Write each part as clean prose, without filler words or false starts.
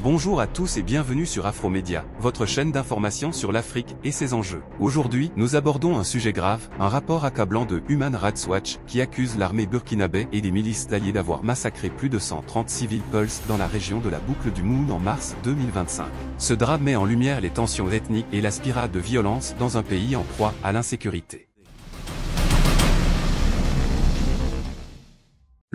Bonjour à tous et bienvenue sur Afromédia, votre chaîne d'information sur l'Afrique et ses enjeux. Aujourd'hui, nous abordons un sujet grave, un rapport accablant de Human Rights Watch qui accuse l'armée burkinabé et des milices alliées d'avoir massacré plus de 130 civils Pulse dans la région de la boucle du Moon en mars 2025. Ce drame met en lumière les tensions ethniques et la spirale de violence dans un pays en proie à l'insécurité.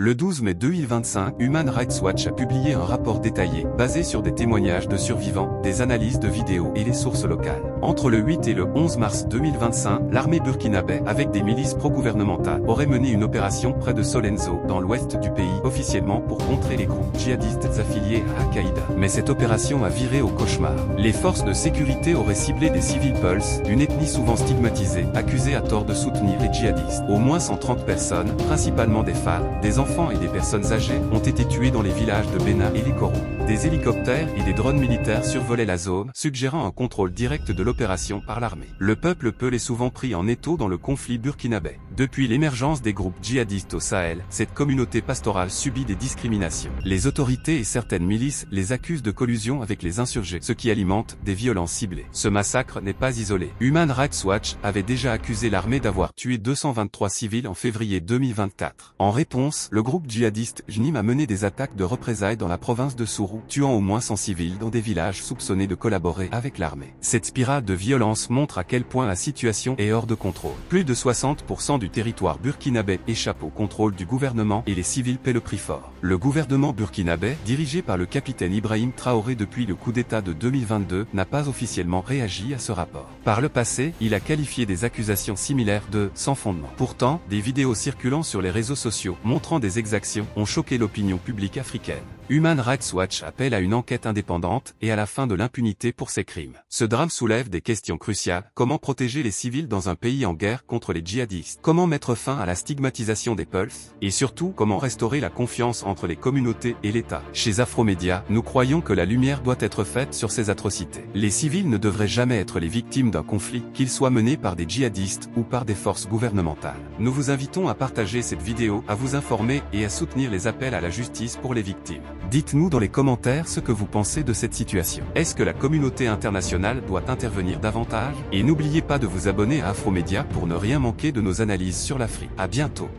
Le 12 mai 2025, Human Rights Watch a publié un rapport détaillé, basé sur des témoignages de survivants, des analyses de vidéos et les sources locales. Entre le 8 et le 11 mars 2025, l'armée burkinabé, avec des milices pro-gouvernementales, aurait mené une opération près de Solenzo, dans l'ouest du pays, officiellement pour contrer les groupes djihadistes affiliés à Al-Qaïda. Mais cette opération a viré au cauchemar. Les forces de sécurité auraient ciblé des civils Pulse, une ethnie souvent stigmatisée, accusée à tort de soutenir les djihadistes. Au moins 130 personnes, principalement des femmes, des enfants et des personnes âgées, ont été tuées dans les villages de Bena et les Koro. Des hélicoptères et des drones militaires survolaient la zone, suggérant un contrôle direct de l'opération par l'armée. Le peuple peul est souvent pris en étau dans le conflit burkinabé. Depuis l'émergence des groupes djihadistes au Sahel, cette communauté pastorale subit des discriminations. Les autorités et certaines milices les accusent de collusion avec les insurgés, ce qui alimente des violences ciblées. Ce massacre n'est pas isolé. Human Rights Watch avait déjà accusé l'armée d'avoir tué 223 civils en février 2024. En réponse, le groupe djihadiste JNIM a mené des attaques de représailles dans la province de Sourou, tuant au moins 100 civils dans des villages soupçonnés de collaborer avec l'armée. Cette spirale de violence montre à quel point la situation est hors de contrôle. Plus de 60% du territoire burkinabé échappe au contrôle du gouvernement et les civils paient le prix fort. Le gouvernement burkinabé, dirigé par le capitaine Ibrahim Traoré depuis le coup d'État de 2022, n'a pas officiellement réagi à ce rapport. Par le passé, il a qualifié des accusations similaires de « sans fondement ». Pourtant, des vidéos circulant sur les réseaux sociaux montrant des exactions ont choqué l'opinion publique africaine. Human Rights Watch appelle à une enquête indépendante et à la fin de l'impunité pour ces crimes. Ce drame soulève des questions cruciales. Comment protéger les civils dans un pays en guerre contre les djihadistes? Comment mettre fin à la stigmatisation des Pulse? Et surtout, comment restaurer la confiance entre les communautés et l'État? Chez Afromédia, nous croyons que la lumière doit être faite sur ces atrocités. Les civils ne devraient jamais être les victimes d'un conflit, qu'il soit mené par des djihadistes ou par des forces gouvernementales. Nous vous invitons à partager cette vidéo, à vous informer et à soutenir les appels à la justice pour les victimes. Dites-nous dans les commentaires ce que vous pensez de cette situation. Est-ce que la communauté internationale doit intervenir davantage? Et n'oubliez pas de vous abonner à Afromédia pour ne rien manquer de nos analyses sur l'Afrique. À bientôt.